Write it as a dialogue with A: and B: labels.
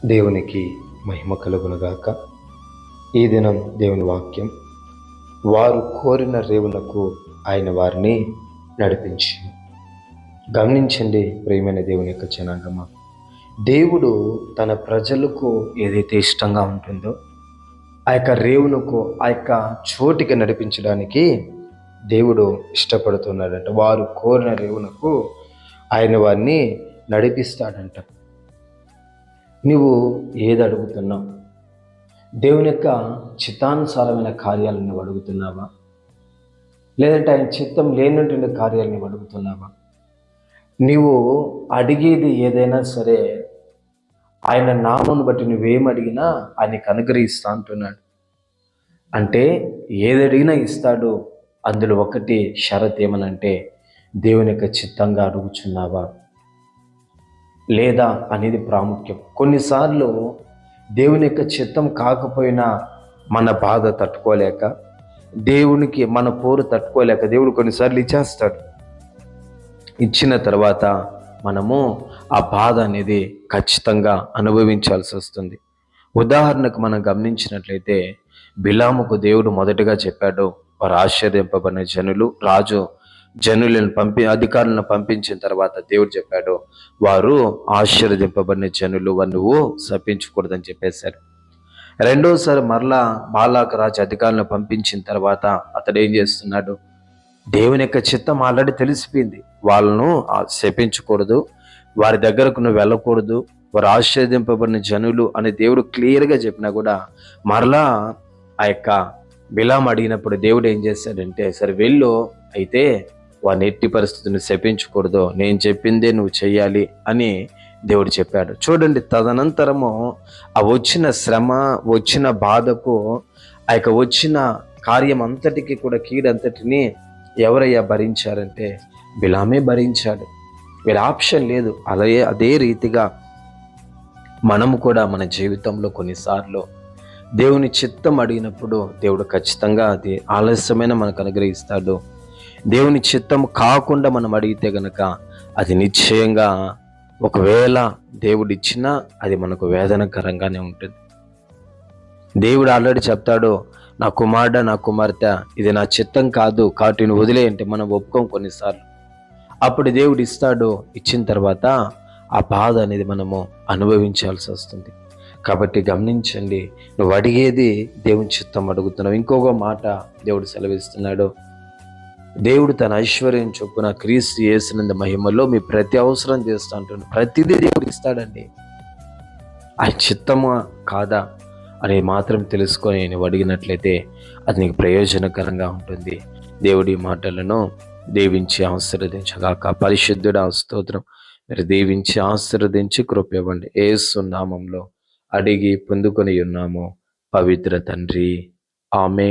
A: దేవునికి మహిమ కలుగునుగాక. ఈ దినం దేవుని వాక్యం, వారు కోరిన రేవులకు ఆయన వారిని నడిపించి. గమనించండి ప్రియమైన దేవుని యొక్క జనాంగమా, దేవుడు తన ప్రజలకు ఏదైతే ఇష్టంగా ఉంటుందో ఆ యొక్క రేవులకు, ఆ యొక్క చోటికి నడిపించడానికి దేవుడు ఇష్టపడుతున్నాడంట. వారు కోరిన రేవులకు ఆయన వారిని నడిపిస్తాడంట. నువ్వు ఏది అడుగుతున్నావు? దేవుని యొక్క చిత్తానుసారమైన కార్యాలను నువ్వు అడుగుతున్నావా? లేదంటే ఆయన చిత్తం లేనటువంటి కార్యాలను నువ్వు అడుగుతున్నావా? నీవు అడిగేది ఏదైనా సరే ఆయన నామను బట్టి నువ్వేం అడిగినా ఆయనకి అనుగ్రహిస్తా అంటున్నాడు. అంటే ఏది అడిగినా ఇస్తాడు. అందులో ఒకటి షరత్ ఏమనంటే, దేవుని యొక్క చిత్తంగా అడుగుచున్నావా లేదా అనేది ప్రాముఖ్యం. కొన్నిసార్లు దేవుని యొక్క చిత్తం కాకపోయినా మన బాధ తట్టుకోలేక, దేవునికి మన పోరు తట్టుకోలేక దేవుడు కొన్నిసార్లు ఇచ్చేస్తాడు. ఇచ్చిన తర్వాత మనము ఆ బాధ అనేది ఖచ్చితంగా అనుభవించాల్సి వస్తుంది. ఉదాహరణకు మనం గమనించినట్లయితే, బిలాముకు దేవుడు మొదటగా చెప్పాడు, వారు ఆశ్చర్యింపబడిన జనులు, రాజు జనులను అధికారులను పంపించిన తర్వాత దేవుడు చెప్పాడు, వారు ఆశీర్వదింపబడిన జనులు, నువ్వు శపించకూడదని చెప్పేశారు. రెండోసారి మరలా బాలాక రాజు అధికారులను పంపించిన తర్వాత అతడు ఏం చేస్తున్నాడు? దేవుని యొక్క చిత్తం ఆల్రెడీ తెలిసిపోయింది. వాళ్ళను శపించకూడదు, వారి దగ్గరకు నువ్వు వెళ్ళకూడదు, వారు ఆశీర్వదింపబడిన జనులు అని దేవుడు క్లియర్గా చెప్పినా కూడా మరలా ఆ యొక్క బిలాం అడిగినప్పుడు దేవుడు ఏం చేశాడంటే, సరే వెళ్ళు, అయితే వారిని ఎట్టి పరిస్థితిని శపించకూడదు, నేను చెప్పిందే నువ్వు చెయ్యాలి అని దేవుడు చెప్పాడు. చూడండి, తదనంతరము ఆ వచ్చిన శ్రమ, వచ్చిన బాధకు, ఆ యొక్క వచ్చిన కార్యం అంతటికి కూడా, కీడంతటిని ఎవరయ్యా భరించారంటే బిలామే భరించాడు. వేరే ఆప్షన్ లేదు. అదే రీతిగా మనము కూడా మన జీవితంలో కొన్నిసార్లు దేవుని చిత్తం అడిగినప్పుడు దేవుడు ఖచ్చితంగా అది ఆలస్యమైన మనకు అనుగ్రహిస్తాడు. దేవుని చిత్తం కాకుండా మనం అడిగితే గనక అది నిశ్చయంగా, ఒకవేళ దేవుడు ఇచ్చినా అది మనకు వేదనకరంగానే ఉంటుంది. దేవుడు ఆల్రెడీ చెప్తాడు, నా కుమారుడు, నా కుమార్తె, ఇది నా చిత్తం కాదు కాబట్టి నువ్వు వదిలేయంటే మనం ఒప్పుకోం కొన్నిసార్లు. అప్పుడు దేవుడు ఇస్తాడు. ఇచ్చిన తర్వాత ఆ బాధ అనేది మనము అనుభవించాల్సి వస్తుంది. కాబట్టి గమనించండి, నువ్వు అడిగేది దేవుని చిత్తం అడుగుతున్నావు. ఇంకొక మాట దేవుడు సెలవిస్తున్నాడు, దేవుడు తన ఐశ్వర్యం చొప్పున క్రీస్తు యేసునందు మహిమలో మీ ప్రతి అవసరం చేస్తూ అంటున్నాడు. ప్రతిదీ దేవుడు ఇస్తాడండి. ఆ చిత్తమా కాదా అని మాత్రం తెలుసుకొని నువ్వు అడిగినట్లయితే అది నీకు ప్రయోజనకరంగా ఉంటుంది. దేవుడి మాటలను దీవించి ఆశీర్వదించగాక. పరిశుద్ధుడా స్తోత్రం. మీరు దీవించి ఆశీర్వదించి కృప ఇవ్వండి. యేసు నామములో అడిగి పొందుకొని ఉన్నాము పవిత్ర తండ్రి, ఆమేన్.